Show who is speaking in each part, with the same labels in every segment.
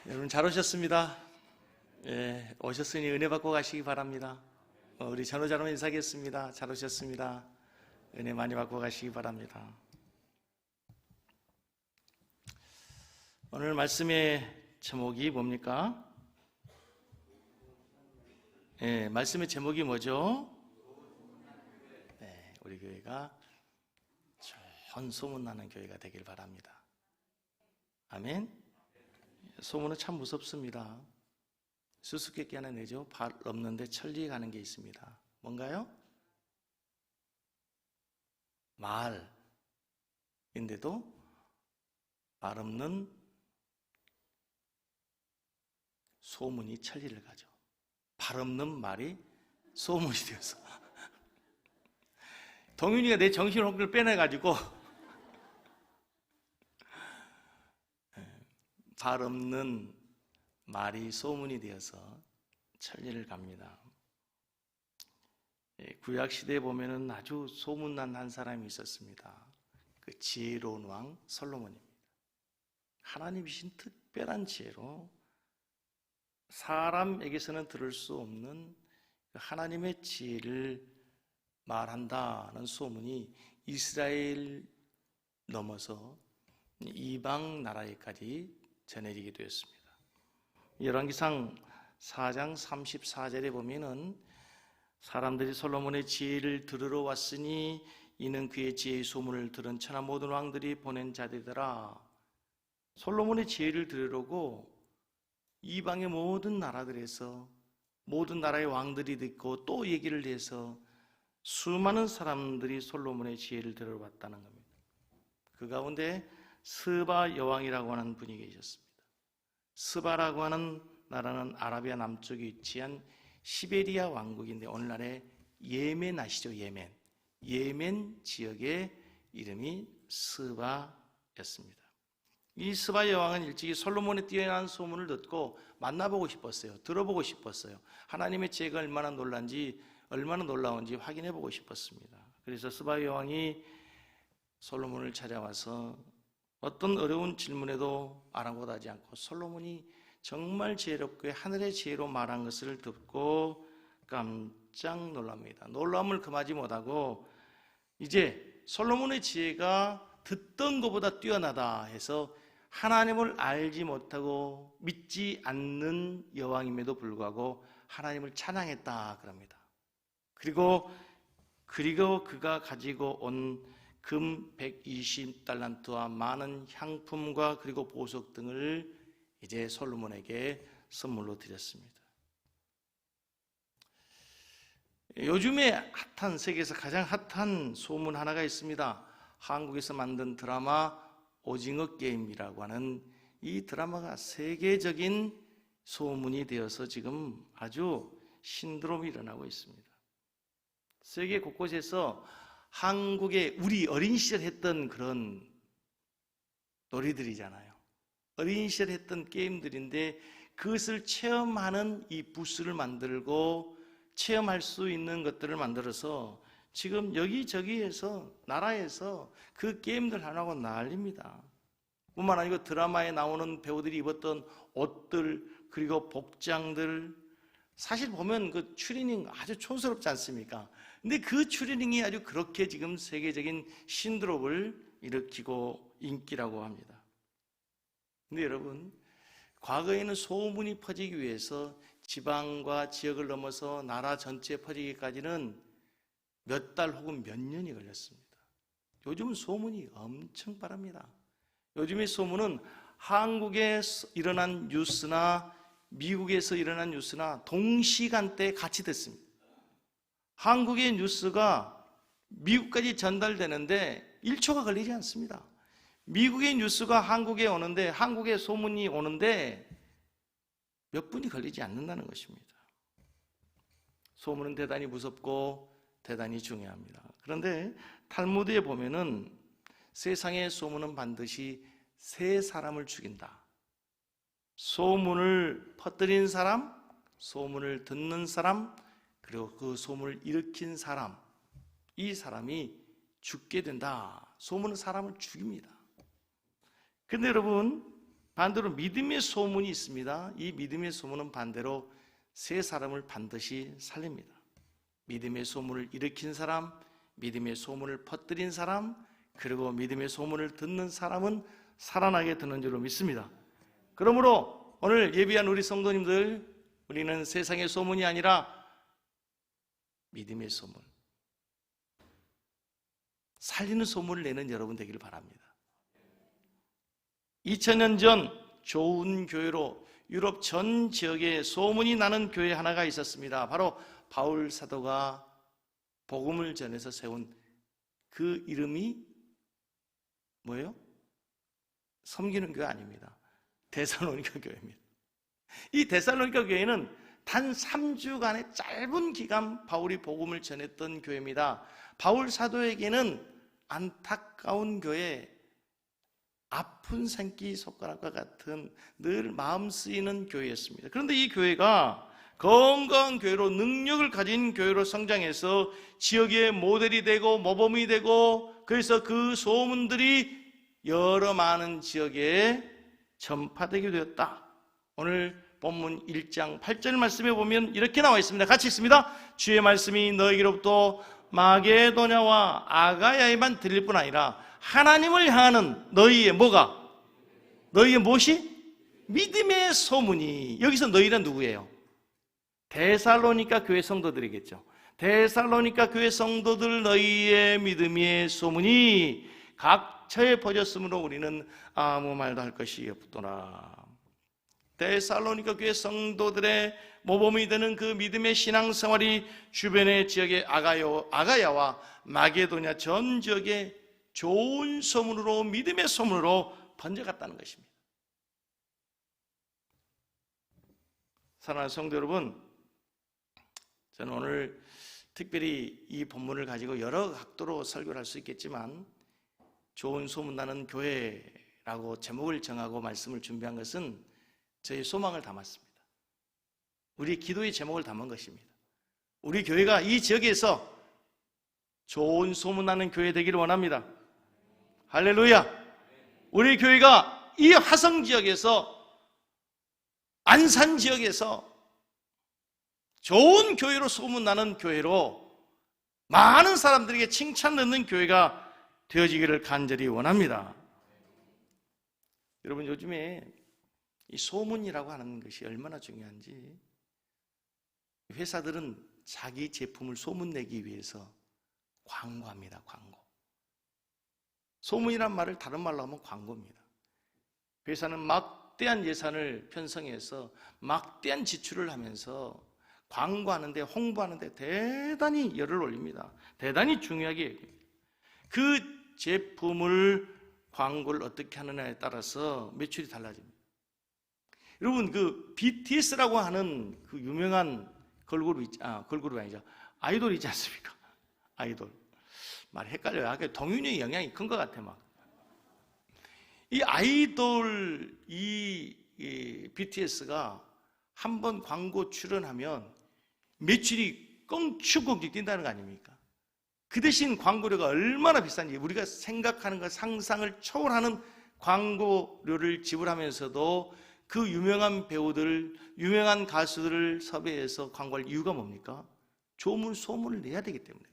Speaker 1: 여러분 잘 오셨습니다. 예, 오셨으니 은혜 받고 가시기 바랍니다. 우리 전우자로 인사하겠습니다. 잘 오셨습니다. 은혜 많이 받고 가시기 바랍니다. 오늘 말씀의 제목이 뭡니까? 예, 말씀의 제목이 뭐죠? 네, 우리 교회가 좋은 소문나는 교회가 되길 바랍니다. 아멘. 소문은 참 무섭습니다. 수수께끼 하나 내죠. 발 없는데 천리 가는 게 있습니다. 뭔가요? 말인데도 말 없는 소문이 천리를 가죠. 발 없는 말이 소문이 되어서 동윤이가 내 정신혼을 빼내가지고 발 없는 말이 소문이 되어서 천리를 갑니다. 구약시대에 보면은 아주 소문난 한 사람이 있었습니다. 그 지혜로운 왕 솔로몬입니다. 하나님이 주신 특별한 지혜로 사람에게서는 들을 수 없는 하나님의 지혜를 말한다는 소문이 이스라엘 넘어서 이방 나라에까지 전해지게 되었습니다. 열왕기상 4장 34절에 보면은 사람들이 솔로몬의 지혜를 들으러 왔으니 이는 그의 지혜의 소문을 들은 천하 모든 왕들이 보낸 자들이더라. 솔로몬의 지혜를 들으려고 이방의 모든 나라들에서 모든 나라의 왕들이 듣고 또 얘기를 해서 수많은 사람들이 솔로몬의 지혜를 들으러 왔다는 겁니다. 그 가운데 스바 여왕이라고 하는 분이 계셨습니다. 스바라고 하는 나라는 아라비아 남쪽에 위치한 시베리아 왕국인데 오늘날의 예멘 아시죠? 예멘 지역의 이름이 스바였습니다. 이 스바 여왕은 일찍이 솔로몬의 뛰어난 소문을 듣고 만나보고 싶었어요. 들어보고 싶었어요. 하나님의 지혜가 얼마나 놀라운지 확인해보고 싶었습니다. 그래서 스바 여왕이 솔로몬을 찾아와서 어떤 어려운 질문에도 아랑곳하지 않고 솔로몬이 정말 지혜롭게 하늘의 지혜로 말한 것을 듣고 깜짝 놀랍니다. 놀라움을 금하지 못하고 이제 솔로몬의 지혜가 듣던 것보다 뛰어나다 해서 하나님을 알지 못하고 믿지 않는 여왕임에도 불구하고 하나님을 찬양했다 그럽니다. 그리고 그가 가지고 온 금 120달란트와 많은 향품과 그리고 보석 등을 이제 솔로몬에게 선물로 드렸습니다. 요즘에 세계에서 가장 핫한 소문 하나가 있습니다. 한국에서 만든 드라마 오징어 게임이라고 하는 이 드라마가 세계적인 소문이 되어서 지금 아주 신드롬이 일어나고 있습니다. 세계 곳곳에서 한국의 우리 어린 시절 했던 그런 놀이들이잖아요. 어린 시절 했던 게임들인데 그것을 체험하는 이 부스를 만들고 체험할 수 있는 것들을 만들어서 지금 여기저기에서 나라에서 그 게임들 하나고 난립니다. 뿐만 아니고 드라마에 나오는 배우들이 입었던 옷들 그리고 복장들 사실 보면 그 추리닝 아주 촌스럽지 않습니까? 근데 그 추리닝이 아주 그렇게 지금 세계적인 신드롬을 일으키고 인기라고 합니다. 근데 여러분, 과거에는 소문이 퍼지기 위해서 지방과 지역을 넘어서 나라 전체에 퍼지기까지는 몇 달 혹은 몇 년이 걸렸습니다. 요즘은 소문이 엄청 빠릅니다. 요즘의 소문은 한국에 일어난 뉴스나 미국에서 일어난 뉴스나 동시간대에 같이 됐습니다. 한국의 뉴스가 미국까지 전달되는데 1초가 걸리지 않습니다. 미국의 뉴스가 한국에 오는데 한국의 소문이 오는데 몇 분이 걸리지 않는다는 것입니다. 소문은 대단히 무섭고 대단히 중요합니다. 그런데 탈무드에 보면은 세상의 소문은 반드시 세 사람을 죽인다. 소문을 퍼뜨린 사람, 소문을 듣는 사람, 그리고 그 소문을 일으킨 사람, 이 사람이 죽게 된다. 소문은 사람을 죽입니다. 근데 여러분, 반대로 믿음의 소문이 있습니다. 이 믿음의 소문은 반대로 세 사람을 반드시 살립니다. 믿음의 소문을 일으킨 사람, 믿음의 소문을 퍼뜨린 사람, 그리고 믿음의 소문을 듣는 사람은 살아나게 되는 줄로 믿습니다. 그러므로 오늘 예비한 우리 성도님들, 우리는 세상의 소문이 아니라 믿음의 소문, 살리는 소문을 내는 여러분 되기를 바랍니다. 2000년 전 좋은 교회로 유럽 전 지역에 소문이 나는 교회 하나가 있었습니다. 바로 바울 사도가 복음을 전해서 세운 그 이름이 뭐예요? 섬기는 교회 아닙니다. 데살로니가 교회입니다. 이 데살로니가 교회는 단 3주간의 짧은 기간 바울이 복음을 전했던 교회입니다. 바울 사도에게는 안타까운 교회, 아픈 새끼손가락과 같은 늘 마음 쓰이는 교회였습니다. 그런데 이 교회가 건강한 교회로, 능력을 가진 교회로 성장해서 지역의 모델이 되고 모범이 되고, 그래서 그 소문들이 여러 많은 지역에 전파되게 되었다. 오늘 본문 1장 8절 말씀에 보면 이렇게 나와 있습니다. 같이 읽습니다. 주의 말씀이 너희로부터 마게도냐와 아가야에만 들릴 뿐 아니라 하나님을 향하는 너희의 뭐가? 너희의 무엇이? 믿음의 소문이. 여기서 너희란 누구예요? 데살로니가 교회 성도들이겠죠. 데살로니가 교회 성도들, 너희의 믿음의 소문이 각처에 퍼졌으므로 우리는 아무 말도 할 것이 없더라. 데살로니가 교회 성도들의 모범이 되는 그 믿음의 신앙생활이 주변의 지역의 아가야와 마게도냐 전 지역에 좋은 소문으로, 믿음의 소문으로 번져갔다는 것입니다. 사랑하는 성도 여러분, 저는 오늘 특별히 이 본문을 가지고 여러 각도로 설교를 할 수 있겠지만, 좋은 소문나는 교회라고 제목을 정하고 말씀을 준비한 것은 저희 소망을 담았습니다. 우리 기도의 제목을 담은 것입니다. 우리 교회가 이 지역에서 좋은 소문나는 교회 되기를 원합니다. 할렐루야! 우리 교회가 이 화성 지역에서, 안산 지역에서 좋은 교회로 소문나는 교회로 많은 사람들에게 칭찬 듣는 교회가 되어지기를 간절히 원합니다. 여러분, 요즘에 이 소문이라고 하는 것이 얼마나 중요한지, 회사들은 자기 제품을 소문내기 위해서 광고합니다. 광고. 소문이란 말을 다른 말로 하면 광고입니다. 회사는 막대한 예산을 편성해서 막대한 지출을 하면서 광고하는데, 홍보하는데 대단히 열을 올립니다. 대단히 중요하게 여깁니다. 그 제품을, 광고를 어떻게 하느냐에 따라서 매출이 달라집니다. 여러분, 그 BTS라고 하는 그 유명한 걸그룹 아니죠. 아이돌 있지 않습니까? 아이돌. 말 헷갈려요. 동윤의 영향이 큰 것 같아, 막. 이 아이돌, 이 BTS가 한번 광고 출연하면 매출이 껑충껑 뛴다는 거 아닙니까? 그 대신 광고료가 얼마나 비싼지, 우리가 생각하는 것, 상상을 초월하는 광고료를 지불하면서도 그 유명한 배우들, 유명한 가수들을 섭외해서 광고할 이유가 뭡니까? 좋은 소문을 내야 되기 때문에.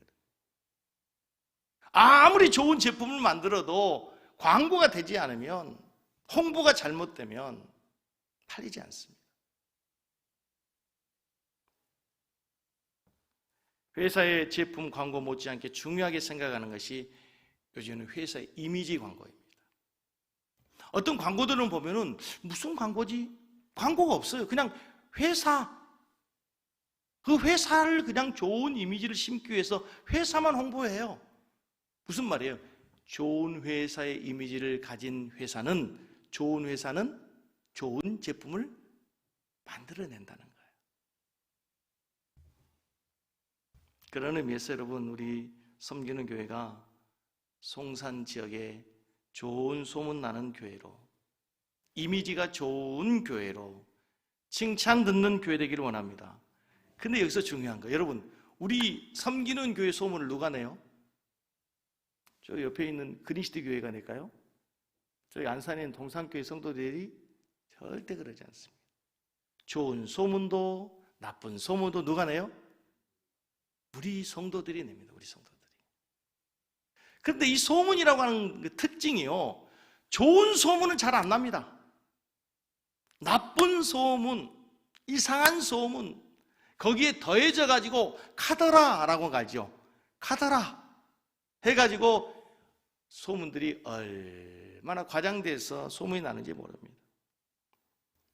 Speaker 1: 아무리 좋은 제품을 만들어도 광고가 되지 않으면, 홍보가 잘못되면 팔리지 않습니다. 회사의 제품 광고 못지않게 중요하게 생각하는 것이 요즘은 회사의 이미지 광고입니다. 어떤 광고들은 보면은 무슨 광고지? 광고가 없어요. 그냥 회사, 그 회사를 그냥 좋은 이미지를 심기 위해서 회사만 홍보해요. 무슨 말이에요? 좋은 회사의 이미지를 가진 회사는, 좋은 회사는 좋은 제품을 만들어낸다는 거예요. 그런 의미에서 여러분, 우리 섬기는 교회가 송산 지역에 좋은 소문나는 교회로, 이미지가 좋은 교회로, 칭찬 듣는 교회 되기를 원합니다. 근데 여기서 중요한 거, 여러분, 우리 섬기는 교회 소문을 누가 내요? 저 옆에 있는 그리스도 교회가 낼까요? 저희 안산에 있는 동산교회 성도들이 절대 그러지 않습니다. 좋은 소문도 나쁜 소문도 누가 내요? 우리 성도들이 냅니다. 우리 성도들이. 그런데 이 소문이라고 하는 그 특징이요, 좋은 소문은 잘 안 납니다. 나쁜 소문, 이상한 소문, 거기에 더해져 가지고 카더라라고 가죠. 카더라 해가지고 소문들이 얼마나 과장돼서 소문이 나는지 모릅니다.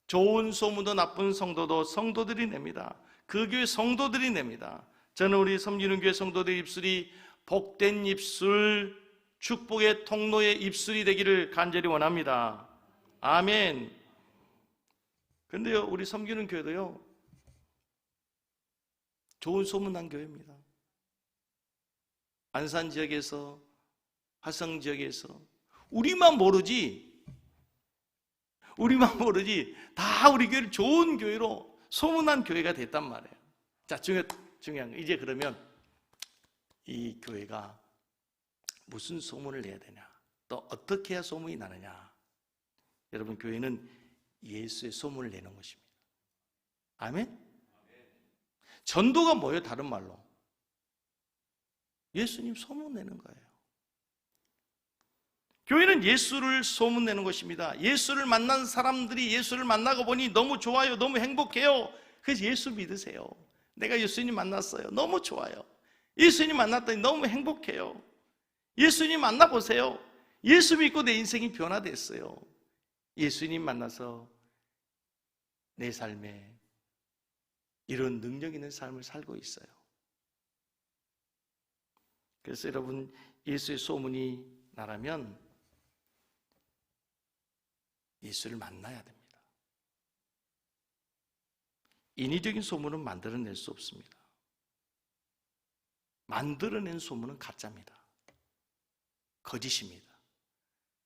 Speaker 1: 좋은 소문도 나쁜 성도도 성도들이 냅니다. 그 교회 성도들이 냅니다. 저는 우리 섬기는 교회 성도들의 입술이 복된 입술, 축복의 통로의 입술이 되기를 간절히 원합니다. 아멘. 그런데요, 우리 섬기는 교회도요, 좋은 소문 난 교회입니다. 안산 지역에서, 화성 지역에서 우리만 모르지 다 우리 교회를 좋은 교회로 소문난 교회가 됐단 말이에요. 자, 중요한 거, 이제 그러면 이 교회가 무슨 소문을 내야 되냐, 또 어떻게 해야 소문이 나느냐. 여러분, 교회는 예수의 소문을 내는 것입니다. 아멘? 전도가 뭐예요? 다른 말로 예수님 소문 내는 거예요. 교회는 예수를 소문내는 것입니다. 예수를 만난 사람들이 예수를 만나고 보니 너무 좋아요, 너무 행복해요. 그래서 예수 믿으세요. 내가 예수님 만났어요, 너무 좋아요. 예수님 만났더니 너무 행복해요. 예수님 만나보세요. 예수 믿고 내 인생이 변화됐어요. 예수님 만나서 내 삶에 이런 능력 있는 삶을 살고 있어요. 그래서 여러분, 예수의 소문이 나라면 예수를 만나야 됩니다. 인위적인 소문은 만들어낼 수 없습니다. 만들어낸 소문은 가짜입니다. 거짓입니다.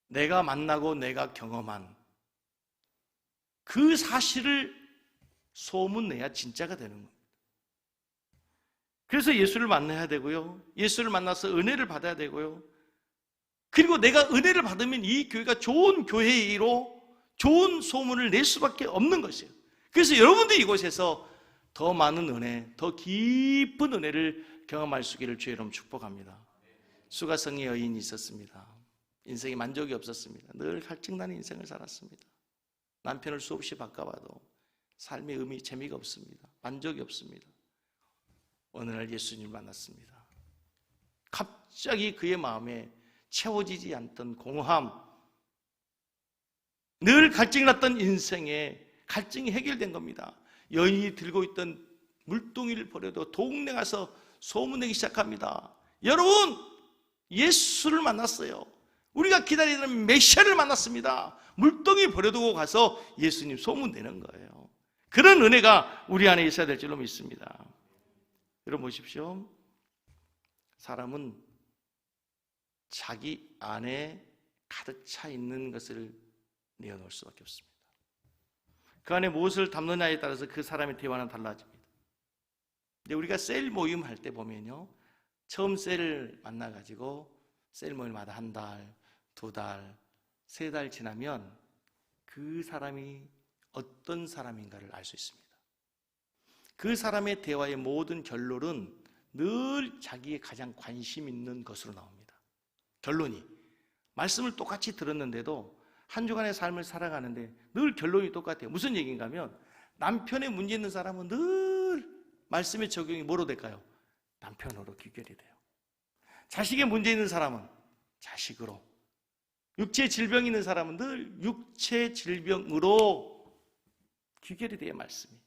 Speaker 1: 내가 만나고 내가 경험한 그 사실을 소문내야 진짜가 되는 겁니다. 그래서 예수를 만나야 되고요, 예수를 만나서 은혜를 받아야 되고요, 그리고 내가 은혜를 받으면 이 교회가 좋은 교회로 좋은 소문을 낼 수밖에 없는 것이에요. 그래서 여러분들이 이곳에서 더 많은 은혜, 더 깊은 은혜를 경험할 수 있기를 주의 이름 축복합니다. 수가성의 여인이 있었습니다. 인생에 만족이 없었습니다. 늘 갈증나는 인생을 살았습니다. 남편을 수없이 바꿔봐도 삶의 의미, 재미가 없습니다. 만족이 없습니다. 어느 날 예수님을 만났습니다. 갑자기 그의 마음에 채워지지 않던 공허함, 늘 갈증났던 인생에 갈증이 해결된 겁니다. 여인이 들고 있던 물동이를 버려도 동네 가서 소문내기 시작합니다. 여러분, 예수를 만났어요. 우리가 기다리던 메시아를 만났습니다. 물동이 버려두고 가서 예수님 소문내는 거예요. 그런 은혜가 우리 안에 있어야 될 줄로 믿습니다. 여러분 보십시오. 사람은 자기 안에 가득 차 있는 것을 내어놓을 수밖에 없습니다. 그 안에 무엇을 담느냐에 따라서 그 사람의 대화는 달라집니다. 근데 우리가 셀 모임 할 때 보면요, 처음 셀을 만나가지고 셀 모임마다 한 달, 두 달, 세 달 지나면 그 사람이 어떤 사람인가를 알 수 있습니다. 그 사람의 대화의 모든 결론은 늘 자기의 가장 관심 있는 것으로 나옵니다. 결론이, 말씀을 똑같이 들었는데도 한 주간의 삶을 살아가는데 늘 결론이 똑같아요. 무슨 얘기인가 하면, 남편에 문제 있는 사람은 늘 말씀의 적용이 뭐로 될까요? 남편으로 귀결이 돼요. 자식에 문제 있는 사람은 자식으로, 육체 질병이 있는 사람은 늘 육체 질병으로 귀결이 돼요. 말씀이.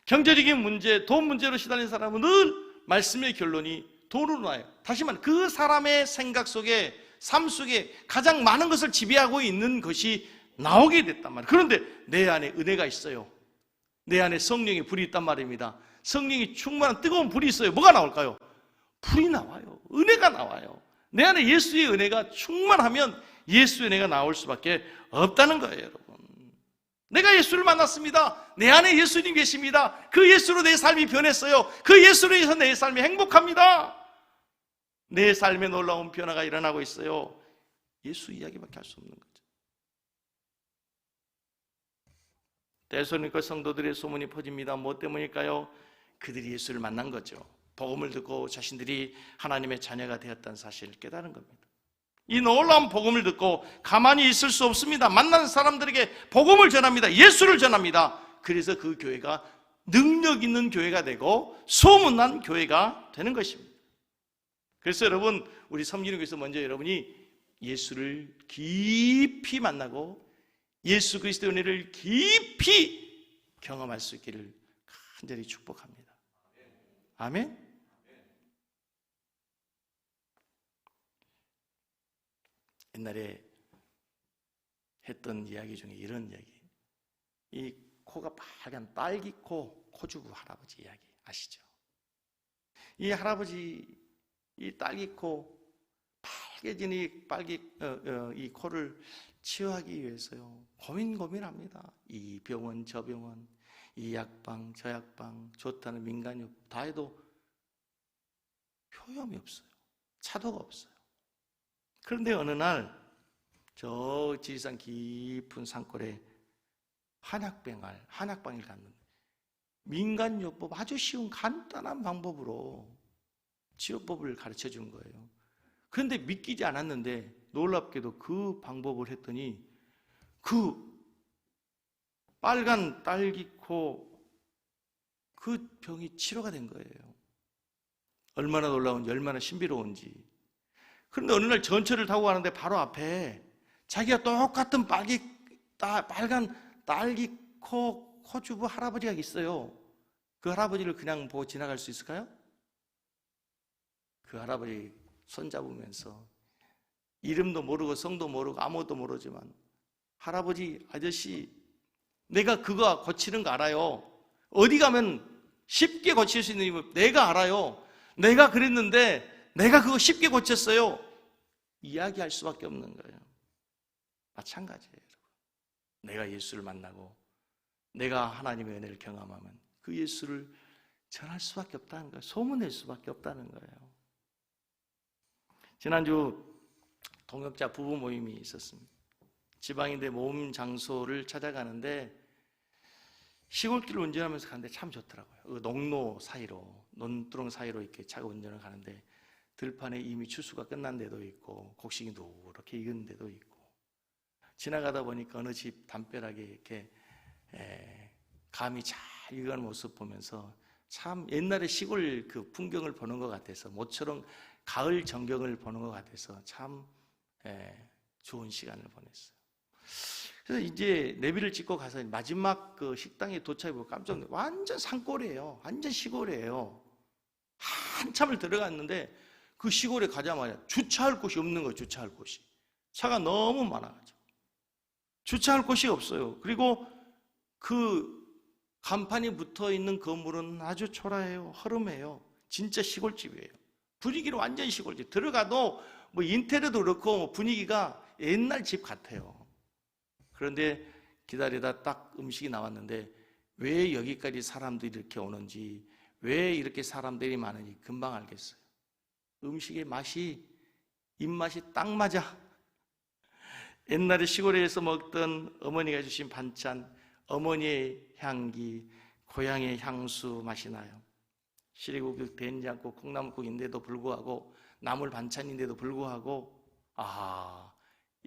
Speaker 1: 경제적인 문제, 돈 문제로 시달리는 사람은 늘 말씀의 결론이 돈으로 나요. 다시 말해, 그 사람의 생각 속에, 삶 속에 가장 많은 것을 지배하고 있는 것이 나오게 됐단 말이에요. 그런데 내 안에 은혜가 있어요. 내 안에 성령의 불이 있단 말입니다. 성령이 충만한 뜨거운 불이 있어요. 뭐가 나올까요? 불이 나와요. 은혜가 나와요. 내 안에 예수의 은혜가 충만하면 예수의 은혜가 나올 수밖에 없다는 거예요, 여러분. 내가 예수를 만났습니다. 내 안에 예수님 계십니다. 그 예수로 내 삶이 변했어요. 그 예수로 인해서 내 삶이 행복합니다. 내 삶에 놀라운 변화가 일어나고 있어요. 예수 이야기밖에 할 수 없는 거죠. 데살로니가 성도들의 소문이 퍼집니다. 뭐 때문일까요? 그들이 예수를 만난 거죠. 복음을 듣고 자신들이 하나님의 자녀가 되었다는 사실을 깨달은 겁니다. 이 놀라운 복음을 듣고 가만히 있을 수 없습니다. 만난 사람들에게 복음을 전합니다. 예수를 전합니다. 그래서 그 교회가 능력 있는 교회가 되고 소문난 교회가 되는 것입니다. 그래서 여러분, 우리 섬기는 교회에서 먼저 여러분이 예수를 깊이 만나고 예수 그리스도의 은혜를 깊이 경험할 수 있기를 간절히 축복합니다. 아멘. 옛날에 했던 이야기 중에 이런 이야기, 이 코가 빨간 딸기코 코주부 할아버지 이야기 아시죠? 이 할아버지 이 딸기코 빨개진 이 코를 치유하기 위해서요 고민합니다. 이 병원 저 병원, 이 약방 저 약방, 좋다는 민간요법 다 해도 효험이 없어요. 차도가 없어요. 그런데 어느 날 저 지리산 깊은 산골에 한약방을 갔는데 민간요법 아주 쉬운 간단한 방법으로 치료법을 가르쳐 준 거예요. 그런데 믿기지 않았는데 놀랍게도 그 방법을 했더니 그 빨간 딸기코 그 병이 치료가 된 거예요. 얼마나 놀라운지, 얼마나 신비로운지. 그런데 어느 날 전철을 타고 가는데 바로 앞에 자기가 똑같은 빨간 딸기코 코주부 할아버지가 있어요. 그 할아버지를 그냥 보고 지나갈 수 있을까요? 그 할아버지 손잡으면서 이름도 모르고 성도 모르고 아무것도 모르지만 할아버지 아저씨 내가 그거 고치는 거 알아요. 어디 가면 쉽게 고칠 수 있는 이유 내가 알아요. 내가 그랬는데 내가 그거 쉽게 고쳤어요. 이야기할 수밖에 없는 거예요. 마찬가지예요, 여러분. 내가 예수를 만나고 내가 하나님의 은혜를 경험하면 그 예수를 전할 수밖에 없다는 거예요. 소문낼 수밖에 없다는 거예요. 지난주 동역자 부부 모임이 있었습니다. 지방인데 모임 장소를 찾아가는데 시골길을 운전하면서 가는데 참 좋더라고요. 그 농로 사이로, 논두렁 사이로 이렇게 차가 운전을 가는데 들판에 이미 추수가 끝난 데도 있고 곡식이 노랗게 익은 데도 있고 지나가다 보니까 어느 집 담벼락에 이렇게 감이 잘 익어가는 모습 보면서 참 옛날에 시골 그 풍경을 보는 것 같아서 모처럼 가을 전경을 보는 것 같아서 참 좋은 시간을 보냈어요. 그래서 이제 내비를 찍고 가서 마지막 그 식당에 도착해보고 깜짝 놀랐어요. 완전 산골이에요. 완전 시골이에요. 한참을 들어갔는데 그 시골에 가자마자 주차할 곳이 없는 거예요. 주차할 곳이. 차가 너무 많아가지고 주차할 곳이 없어요. 그리고 그 간판이 붙어있는 건물은 아주 초라해요. 허름해요. 진짜 시골집이에요. 분위기는 완전 시골집. 들어가도 뭐 인테리어도 그렇고 분위기가 옛날 집 같아요. 그런데 기다리다 딱 음식이 나왔는데 왜 여기까지 사람들이 이렇게 오는지, 왜 이렇게 사람들이 많은지 금방 알겠어요. 음식의 맛이, 입맛이 딱 맞아. 옛날에 시골에서 먹던 어머니가 주신 반찬, 어머니의 향기, 고향의 향수 맛이 나요. 시래국국, 된장국, 콩나물국인데도 불구하고 나물 반찬인데도 불구하고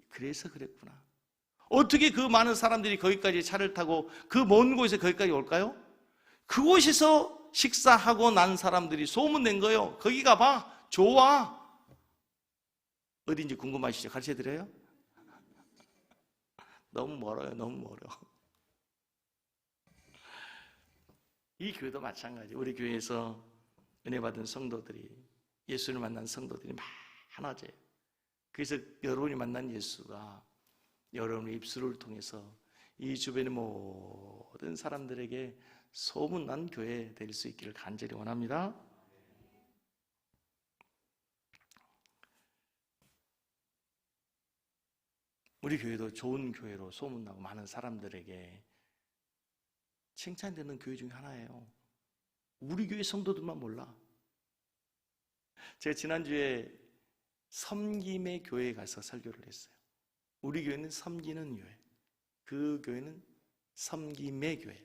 Speaker 1: 그래서 그랬구나. 어떻게 그 많은 사람들이 거기까지 차를 타고 그 먼 곳에 거기까지 올까요? 그곳에서 식사하고 난 사람들이 소문낸 거예요. 거기 가봐, 좋아. 어딘지 궁금하시죠? 가르쳐드려요? 너무 멀어요. 너무 멀어. 이 교회도 마찬가지. 우리 교회에서 은혜 받은 성도들이, 예수를 만난 성도들이 많아져요. 그래서 여러분이 만난 예수가 여러분의 입술을 통해서 이 주변의 모든 사람들에게 소문난 교회 될 수 있기를 간절히 원합니다. 우리 교회도 좋은 교회로 소문나고 많은 사람들에게 칭찬되는 교회 중에 하나예요. 우리 교회 성도들만 몰라. 제가 지난주에 섬김의 교회에 가서 설교를 했어요. 우리 교회는 섬기는 교회, 그 교회는 섬김의 교회.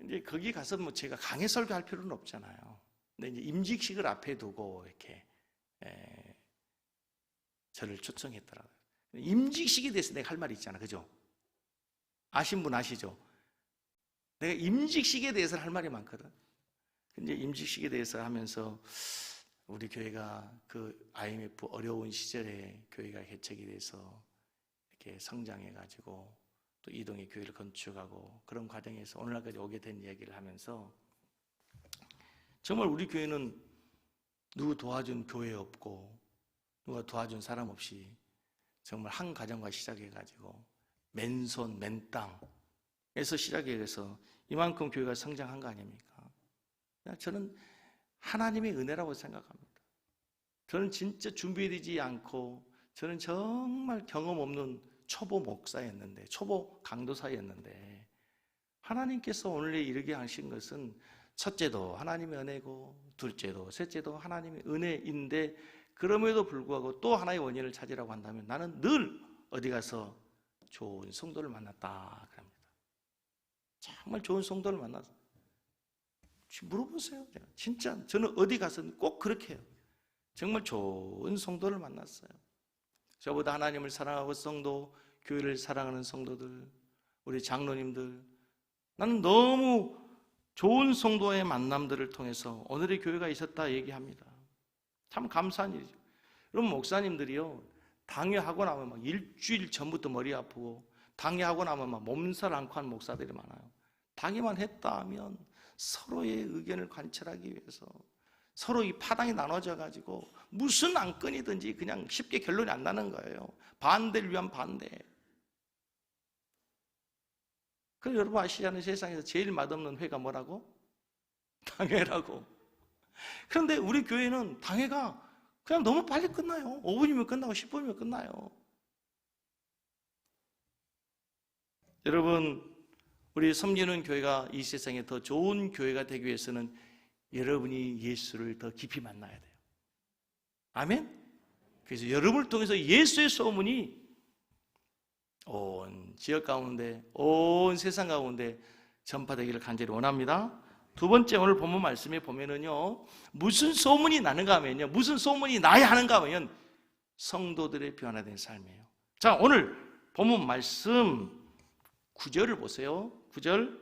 Speaker 1: 이제 거기 가서 뭐 제가 강해 설교할 필요는 없잖아요. 근데 이제 임직식을 앞에 두고 이렇게 저를 초청했더라고요. 임직식에 대해서 내가 할 말이 있잖아, 그죠? 아신 분 아시죠? 내가 임직식에 대해서 할 말이 많거든. 근데 임직식에 대해서 하면서 우리 교회가 그 IMF 어려운 시절에 교회가 개척이 돼서 이렇게 성장해가지고 또 이동의 교회를 건축하고 그런 과정에서 오늘날까지 오게 된 이야기를 하면서 정말 우리 교회는 누구 도와준 교회 없고 누가 도와준 사람 없이 정말 한 가정과 시작해가지고 맨손 맨땅에서 시작해서 이만큼 교회가 성장한 거 아닙니까? 저는 하나님의 은혜라고 생각합니다. 저는 진짜 준비되지 않고 저는 정말 경험 없는 초보 목사였는데, 초보 강도사였는데 하나님께서 오늘에 이르게 하신 것은 첫째도 하나님의 은혜고 둘째도 셋째도 하나님의 은혜인데 그럼에도 불구하고 또 하나의 원인을 찾으라고 한다면 나는 늘 어디 가서 좋은 성도를 만났다 그럽니다. 정말 좋은 성도를 만나서 물어보세요. 진짜 저는 어디 가서 꼭 그렇게 해요. 정말 좋은 성도를 만났어요. 저보다 하나님을 사랑하고 성도, 교회를 사랑하는 성도들, 우리 장로님들, 나는 너무 좋은 성도의 만남들을 통해서 오늘의 교회가 있었다 얘기합니다. 참 감사한 일이죠. 그럼 목사님들이요, 당회하고 나면 막 일주일 전부터 머리 아프고 당회하고 나면 막 몸살 앓고 하는 목사들이 많아요. 당회만 했다 하면 서로의 의견을 관철하기 위해서 서로 이 파당이 나눠져 가지고 무슨 안건이든지 그냥 쉽게 결론이 안 나는 거예요. 반대를 위한 반대. 그럼 여러분 아시잖아요. 세상에서 제일 맛없는 회가 뭐라고? 당회라고. 그런데 우리 교회는 당회가 그냥 너무 빨리 끝나요. 5분이면 끝나고 10분이면 끝나요. 여러분, 우리 섬기는 교회가 이 세상에 더 좋은 교회가 되기 위해서는 여러분이 예수를 더 깊이 만나야 돼요. 아멘? 그래서 여러분을 통해서 예수의 소문이 온 지역 가운데, 온 세상 가운데 전파되기를 간절히 원합니다. 두 번째, 오늘 본문 말씀에 보면은요, 무슨 소문이 나는가 하면요, 무슨 소문이 나야 하는가 하면 성도들의 변화된 삶이에요. 자, 오늘 본문 말씀 9절을 보세요. 9절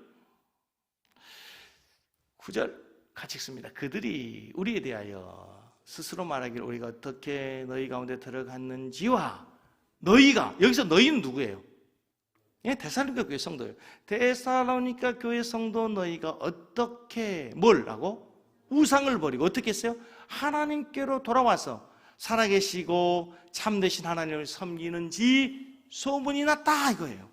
Speaker 1: 같이 읽습니다. 그들이 우리에 대하여 스스로 말하기를 우리가 어떻게 너희 가운데 들어갔는지와 너희가, 여기서 너희는 누구예요? 예, 데살로니가 교회 성도예요. 데살로니가 교회 성도 너희가 어떻게 뭘 하고? 우상을 버리고 어떻게 했어요? 하나님께로 돌아와서 살아계시고 참되신 하나님을 섬기는지 소문이 났다 이거예요.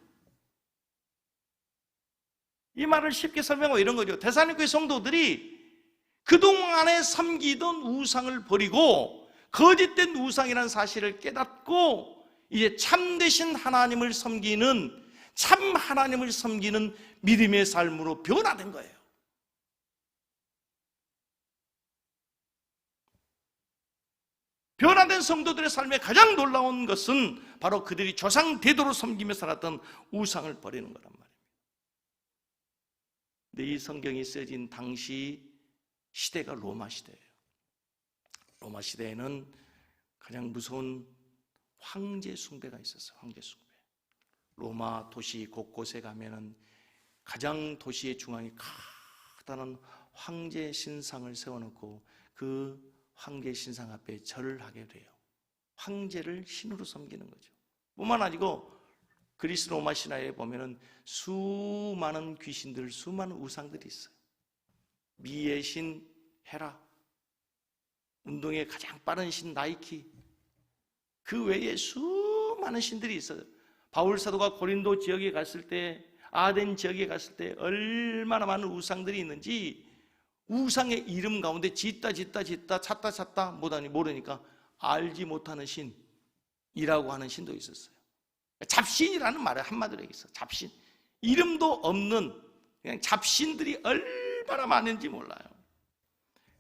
Speaker 1: 이 말을 쉽게 설명하고 이런 거죠. 데살로니가 교회 성도들이 그동안에 섬기던 우상을 버리고 거짓된 우상이라는 사실을 깨닫고 이제 참되신 하나님을 섬기는, 참 하나님을 섬기는 믿음의 삶으로 변화된 거예요. 변화된 성도들의 삶에 가장 놀라운 것은 바로 그들이 조상 대도로 섬기며 살았던 우상을 버리는 거란 말입니다. 근데 이 성경이 쓰여진 당시 시대가 로마 시대예요. 로마 시대에는 가장 무서운 황제 숭배가 있었어요. 황제 숭배. 로마 도시 곳곳에 가면은 가장 도시의 중앙에 커다란 황제 신상을 세워놓고 그 황제 신상 앞에 절을 하게 돼요. 황제를 신으로 섬기는 거죠. 뿐만 아니고 그리스 로마 신화에 보면은 수많은 귀신들, 수많은 우상들이 있어요. 미의 신 헤라, 운동의 가장 빠른 신 나이키, 그 외에 수많은 신들이 있어요. 바울 사도가 고린도 지역에 갔을 때, 아덴 지역에 갔을 때 얼마나 많은 우상들이 있는지 우상의 이름 가운데 짓다 찾다 모르니까 알지 못하는 신이라고 하는 신도 있었어요. 잡신이라는 말을 한마디로 얘기했어요. 잡신. 이름도 없는 그냥 잡신들이 얼마나 많은지 몰라요.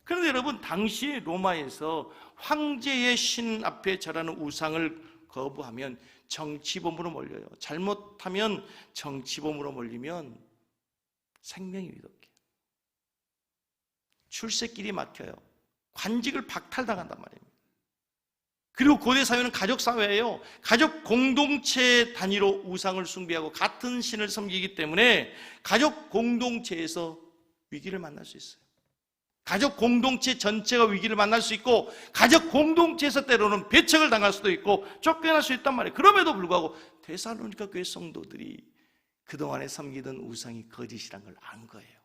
Speaker 1: 그런데 여러분, 당시 로마에서 황제의 신 앞에 절하는 우상을 거부하면 정치범으로 몰려요. 잘못하면 정치범으로 몰리면 생명이 위독해요. 출세길이 막혀요. 관직을 박탈당한단 말입니다. 그리고 고대 사회는 가족 사회예요. 가족 공동체 단위로 우상을 숭배하고 같은 신을 섬기기 때문에 가족 공동체에서 위기를 만날 수 있어요. 가족 공동체 전체가 위기를 만날 수 있고 가족 공동체에서 때로는 배척을 당할 수도 있고 쫓겨날 수 있단 말이에요. 그럼에도 불구하고 데살로니가 교회 성도들이 그동안에 섬기던 우상이 거짓이란 걸 안 거예요.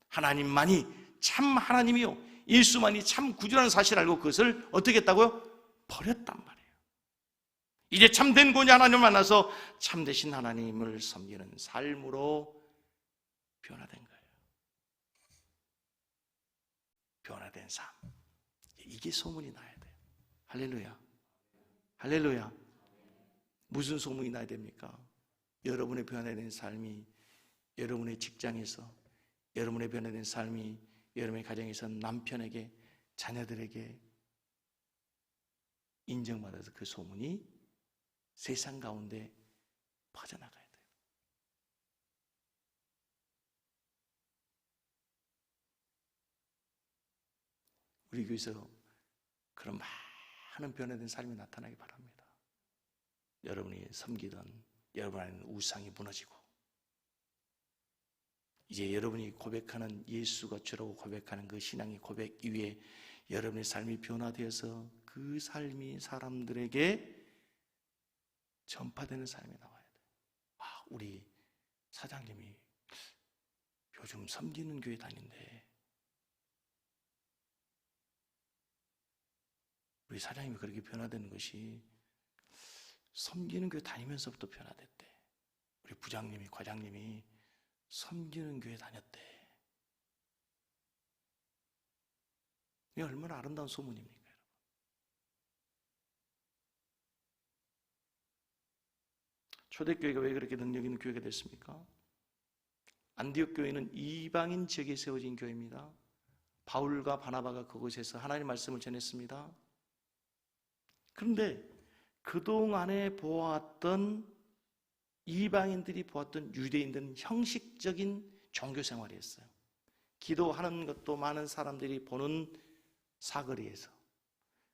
Speaker 1: 하나님만이 참 하나님이요, 예수만이 참 구주라는 사실을 알고 그것을 어떻게 했다고요? 버렸단 말이에요. 이제 참된 구원자 하나님을 만나서 참되신 하나님을 섬기는 삶으로 변화된 거예요. 변화된 삶. 이게 소문이 나야 돼요. 할렐루야. 할렐루야. 무슨 소문이 나야 됩니까? 여러분의 변화된 삶이 여러분의 직장에서, 여러분의 변화된 삶이 여러분의 가정에서 남편에게, 자녀들에게 인정받아서 그 소문이 세상 가운데 퍼져나가야 돼요. 우리 교회에서 그런 많은 변화된 삶이 나타나기 바랍니다. 여러분이 섬기던 여러분 안에는 우상이 무너지고 이제 여러분이 고백하는 예수가 주라고 고백하는 그 신앙의 고백 이후에 여러분의 삶이 변화되어서 그 삶이 사람들에게 전파되는 삶이 나와야 돼요. 우리 사장님이 요즘 섬기는 교회 다닌대. 우리 사장님이 그렇게 변화되는 것이 섬기는 교회 다니면서부터 변화됐대. 우리 부장님이, 과장님이 섬기는 교회 다녔대. 이게 얼마나 아름다운 소문입니까, 여러분? 초대교회가 왜 그렇게 능력 있는 교회가 됐습니까? 안디옥 교회는 이방인 지역에 세워진 교회입니다. 바울과 바나바가 그곳에서 하나님의 말씀을 전했습니다. 그런데 그동안에 보았던 이방인들이 보았던 유대인들은 형식적인 종교 생활이었어요. 기도하는 것도 많은 사람들이 보는 사거리에서,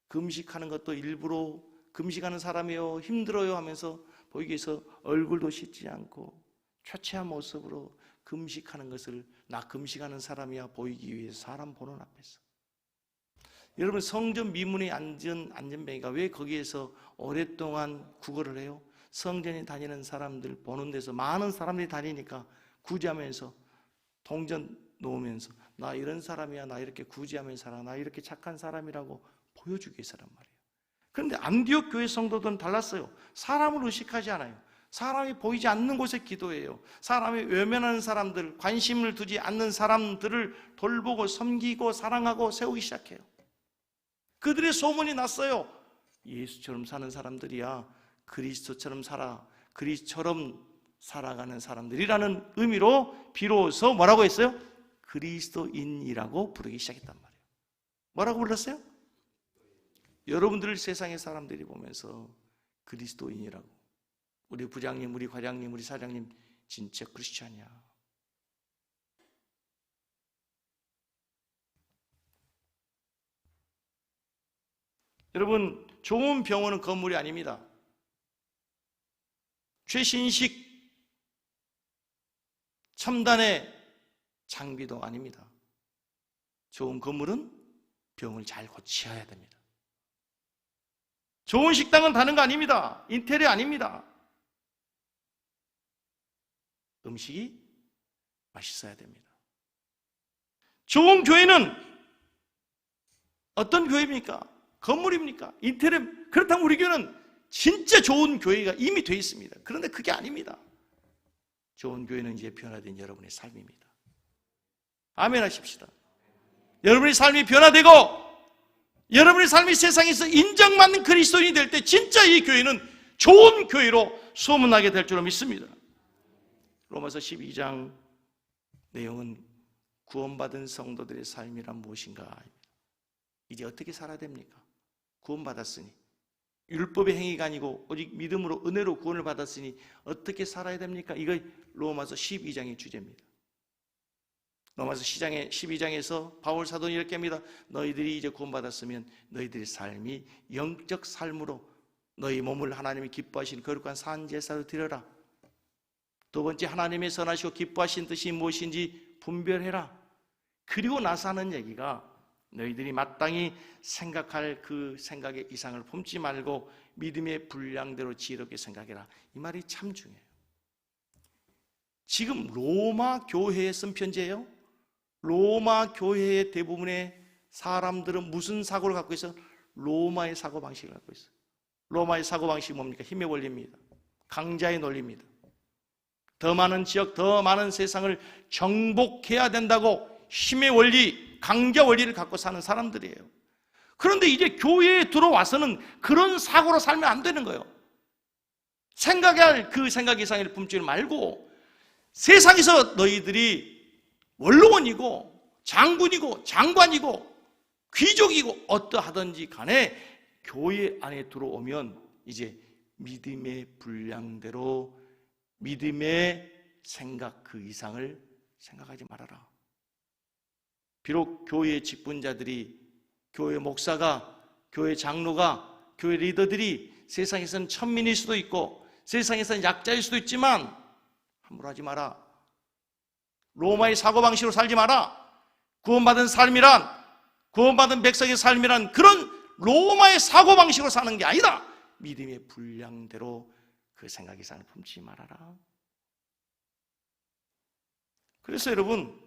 Speaker 1: 금식하는 것도 일부러 금식하는 사람이요 힘들어요 하면서 보이기 위해서 얼굴도 씻지 않고 초췌한 모습으로 금식하는 것을 나 금식하는 사람이야 보이기 위해서 사람 보는 앞에서. 여러분, 성전 미문에 앉은 안전뱅이가 왜 거기에서 오랫동안 구걸을 해요? 성전에 다니는 사람들 보는 데서 많은 사람들이 다니니까 구제하면서 동전 놓으면서 나 이런 사람이야, 나 이렇게 구제하면서 살아, 나 이렇게 착한 사람이라고 보여주기 위해서란 말이에요. 그런데 안디옥 교회 성도들은 달랐어요. 사람을 의식하지 않아요. 사람이 보이지 않는 곳에 기도해요. 사람이 외면하는 사람들, 관심을 두지 않는 사람들을 돌보고 섬기고 사랑하고 세우기 시작해요. 그들의 소문이 났어요. 예수처럼 사는 사람들이야 그리스도처럼 살아, 그리스도처럼 살아가는 사람들이라는 의미로 비로소 뭐라고 했어요? 그리스도인이라고 부르기 시작했단 말이에요. 뭐라고 불렀어요? 여러분들을 세상의 사람들이 보면서 그리스도인이라고, 우리 부장님, 우리 과장님, 우리 사장님 진짜 크리스찬이야. 여러분, 좋은 병원은 건물이 아닙니다. 최신식 첨단의 장비도 아닙니다. 좋은 건물은 병을 잘 고쳐야 됩니다. 좋은 식당은 다른 거 아닙니다. 인테리어 아닙니다. 음식이 맛있어야 됩니다. 좋은 교회는 어떤 교회입니까? 건물입니까? 인테리어. 그렇다면 우리 교회는 진짜 좋은 교회가 이미 되어 있습니다. 그런데 그게 아닙니다. 좋은 교회는 이제 변화된 여러분의 삶입니다. 아멘 하십시다. 여러분의 삶이 변화되고 여러분의 삶이 세상에서 인정받는 그리스도인이 될 때 진짜 이 교회는 좋은 교회로 소문나게 될 줄로 믿습니다. 로마서 12장 내용은 구원받은 성도들의 삶이란 무엇인가? 이제 어떻게 살아야 됩니까? 구원받았으니 율법의 행위가 아니고 오직 믿음으로 은혜로 구원을 받았으니 어떻게 살아야 됩니까? 이거 로마서 12장의 주제입니다. 로마서 12장에서 바울 사도는 이렇게 합니다. 너희들이 이제 구원받았으면 너희들의 삶이 영적 삶으로 너희 몸을 하나님이 기뻐하시는 거룩한 산제사로 드려라. 두 번째, 하나님의 선하시고 기뻐하신 뜻이 무엇인지 분별해라. 그리고 나서 하는 얘기가 너희들이 마땅히 생각할 그 생각의 이상을 품지 말고 믿음의 분량대로 지혜롭게 생각해라. 이 말이 참 중요해요. 지금 로마 교회에 쓴 편지예요. 로마 교회의 대부분의 사람들은 무슨 사고를 갖고 있어요? 로마의 사고방식을 갖고 있어요. 로마의 사고방식이 뭡니까? 힘의 원리입니다. 강자의 논리입니다. 더 많은 지역, 더 많은 세상을 정복해야 된다고 힘의 원리, 강자 원리를 갖고 사는 사람들이에요. 그런데 이제 교회에 들어와서는 그런 사고로 살면 안 되는 거예요. 생각해야 할 그 생각 이상을 품지 말고 세상에서 너희들이 원로원이고 장군이고 장관이고 귀족이고 어떠하든지 간에 교회 안에 들어오면 이제 믿음의 분량대로 믿음의 생각 그 이상을 생각하지 말아라. 비록 교회의 직분자들이, 교회 목사가, 교회 장로가, 교회 리더들이 세상에서는 천민일 수도 있고 세상에서는 약자일 수도 있지만 함부로 하지 마라. 로마의 사고방식으로 살지 마라. 구원받은 삶이란, 구원받은 백성의 삶이란 그런 로마의 사고방식으로 사는 게 아니다. 믿음의 분량대로 그 생각 이상을 품지 말아라. 그래서 여러분,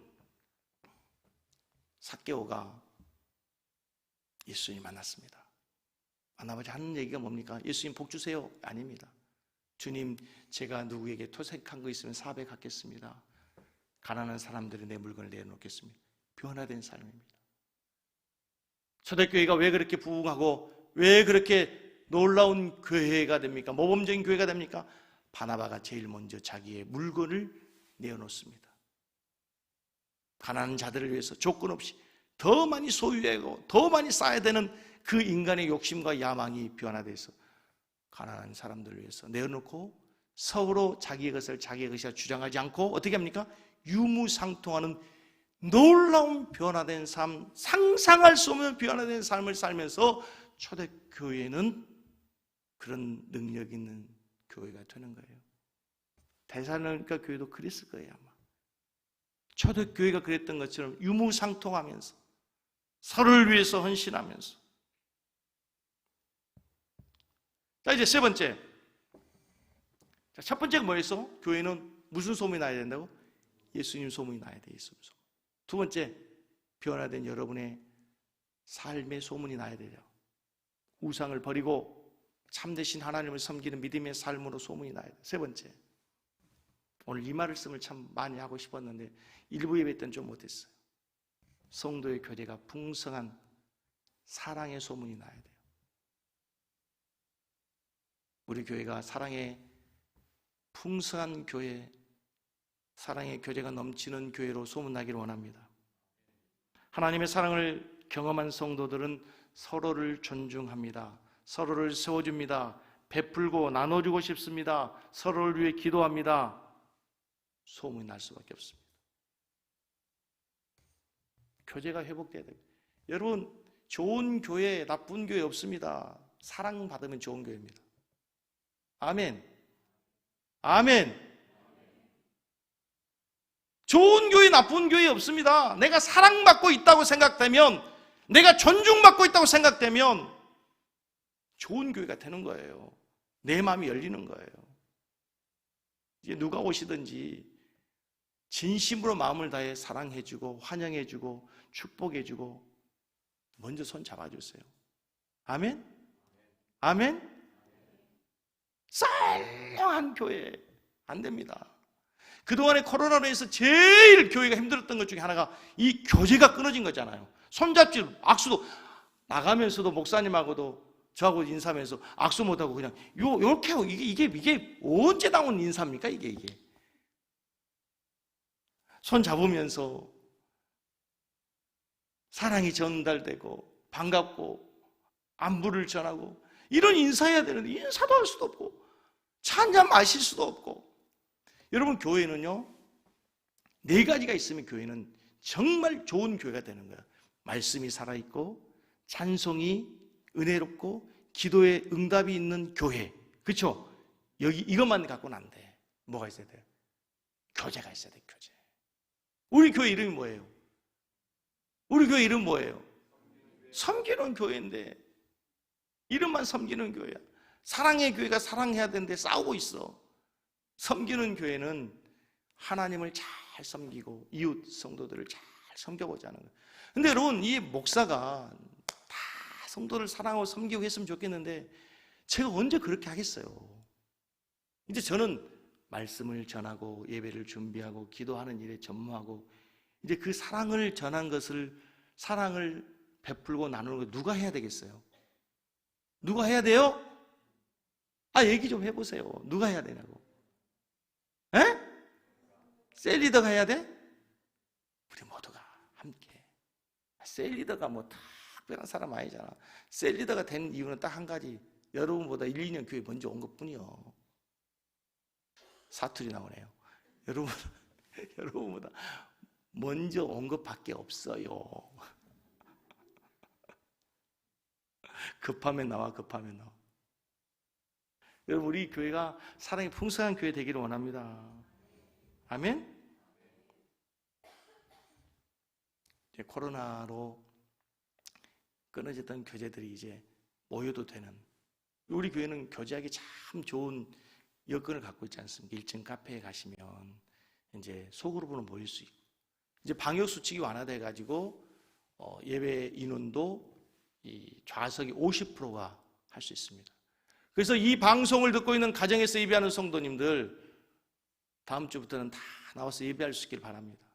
Speaker 1: 삭개오가 예수님 만났습니다. 만나보자 하는 얘기가 뭡니까? 예수님 복 주세요? 아닙니다. 주님, 제가 누구에게 토색한 거 있으면 4배 갚겠습니다. 가난한 사람들이 내 물건을 내놓겠습니다. 변화된 삶입니다. 초대교회가 왜 그렇게 부흥하고 왜 그렇게 놀라운 교회가 됩니까? 모범적인 교회가 됩니까? 바나바가 제일 먼저 자기의 물건을 내어놓습니다. 가난한 자들을 위해서 조건 없이 더 많이 소유하고 더 많이 쌓아야 되는 그 인간의 욕심과 야망이 변화돼서 가난한 사람들을 위해서 내어놓고 서로 자기의 것을 자기의 것이라 주장하지 않고 어떻게 합니까? 유무상통하는 놀라운 변화된 삶, 상상할 수 없는 변화된 삶을 살면서 초대교회는 그런 능력 있는 교회가 되는 거예요. 데살로니가 교회도 그랬을 거예요 아마. 초대교회가 그랬던 것처럼 유무상통하면서 서로를 위해서 헌신하면서. 자, 이제 세 번째. 자, 첫 번째가 뭐였어? 교회는 무슨 소문이 나야 된다고? 예수님 소문이 나야 돼. 예수님 소문. 두 번째, 변화된 여러분의 삶의 소문이 나야 돼요. 우상을 버리고 참되신 하나님을 섬기는 믿음의 삶으로 소문이 나야 돼요. 세 번째, 오늘 이 말씀을 참 많이 하고 싶었는데 일부 예배 때는 좀 못했어요. 성도의 교제가 풍성한 사랑의 소문이 나야 돼요. 우리 교회가 사랑의 풍성한 교회, 사랑의 교제가 넘치는 교회로 소문나기를 원합니다. 하나님의 사랑을 경험한 성도들은 서로를 존중합니다. 서로를 세워줍니다. 베풀고 나눠주고 싶습니다. 서로를 위해 기도합니다. 소문이 날 수밖에 없습니다. 교제가 회복돼야 됩니다. 여러분, 좋은 교회, 나쁜 교회 없습니다. 사랑받으면 좋은 교회입니다. 아멘. 아멘. 좋은 교회, 나쁜 교회 없습니다. 내가 사랑받고 있다고 생각되면, 내가 존중받고 있다고 생각되면 좋은 교회가 되는 거예요. 내 마음이 열리는 거예요. 이제 누가 오시든지 진심으로 마음을 다해 사랑해주고 환영해주고 축복해주고 먼저 손 잡아주세요. 아멘? 아멘? 썰렁한 교회 안 됩니다. 그동안에 코로나로 인해서 제일 교회가 힘들었던 것 중에 하나가 이 교제가 끊어진 거잖아요. 손잡지, 악수도 나가면서도 목사님하고도 저하고 인사하면서 악수 못하고 그냥 요렇게 하고 이게 언제 나온 인사입니까? 이게 손 잡으면서 사랑이 전달되고 반갑고 안부를 전하고 이런 인사해야 되는데 인사도 할 수도 없고 차 한 잔 마실 수도 없고. 여러분, 교회는요, 네 가지가 있으면 교회는 정말 좋은 교회가 되는 거예요. 말씀이 살아있고, 찬송이 은혜롭고, 기도에 응답이 있는 교회. 그렇죠? 여기 이것만 갖고는 안 돼. 뭐가 있어야 돼요? 교제가 있어야 돼. 교제. 우리 교회 이름이 뭐예요? 우리 교회 이름 뭐예요? 섬기는 교회인데 이름만 섬기는 교회야. 사랑의 교회가 사랑해야 되는데 싸우고 있어. 섬기는 교회는 하나님을 잘 섬기고 이웃 성도들을 잘 섬겨보자는 거예요. 근데 여러분, 이 목사가 다 성도를 사랑하고 섬기고 했으면 좋겠는데 제가 언제 그렇게 하겠어요? 이제 저는 말씀을 전하고 예배를 준비하고 기도하는 일에 전무하고, 이제 그 사랑을 전한 것을, 사랑을 베풀고 나누는 거 누가 해야 되겠어요? 누가 해야 돼요? 얘기 좀 해보세요. 누가 해야 되냐고. 에? 셀리더가 해야 돼? 우리 모두가 함께. 셀리더가 뭐 특별한 사람 아니잖아. 셀리더가 된 이유는 딱 한 가지. 여러분보다 1, 2년 교회 먼저 온 것뿐이요. 사투리 나오네요. 여러분보다 먼저 온 것밖에 없어요. 급하면 나와. 여러분, 우리 교회가 사랑이 풍성한 교회 되기를 원합니다. 아멘? 이제 코로나로 끊어졌던 교제들이 이제 모여도 되는, 우리 교회는 교제하기 참 좋은 여건을 갖고 있지 않습니까? 1층 카페에 가시면 이제 소그룹으로 모일 수 있고, 이제 방역 수칙이 완화돼 가지고 예배 인원도 이 좌석이 50%가 할 수 있습니다. 그래서 이 방송을 듣고 있는 가정에서 예배하는 성도님들, 다음 주부터는 다 나와서 예배할 수 있기를 바랍니다.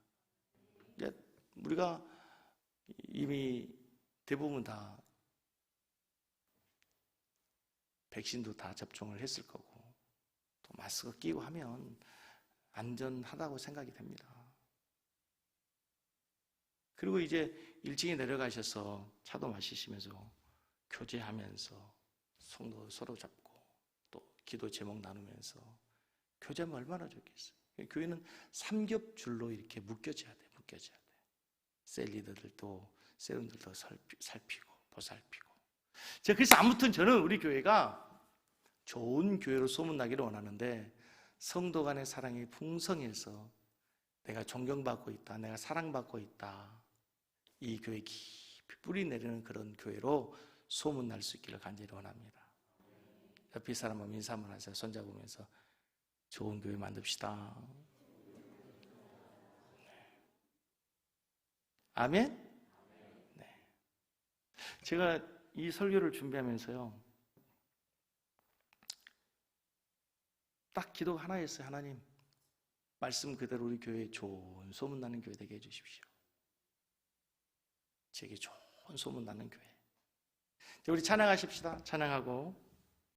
Speaker 1: 이제 우리가 이미 대부분 다 백신도 다 접종을 했을 거고, 또 마스크 끼고 하면 안전하다고 생각이 됩니다. 그리고 이제 1층에 내려가셔서 차도 마시시면서 교제하면서 성도 서로 잡고 또 기도 제목 나누면서 교제하면 얼마나 좋겠어요. 교회는 삼겹줄로 이렇게 묶여져야 돼. 셀리더들도 세운들도 살피고 보살피고. 그래서 아무튼 저는 우리 교회가 좋은 교회로 소문나기를 원하는데, 성도 간의 사랑이 풍성해서 내가 존경받고 있다, 내가 사랑받고 있다, 이 교회 깊이 뿌리 내리는 그런 교회로 소문날 수 있기를 간절히 원합니다. 옆에 사람은 인사 한번 하세요. 손잡으면서 좋은 교회 만듭시다. 아멘? 네. 제가 이 설교를 준비하면서요, 딱 기도가 하나였어요. 하나님, 말씀 그대로 우리 교회에 좋은 소문나는 교회 되게 해주십시오. 제게 좋은 소문나는 교회. 우리 찬양하십시다. 찬양하고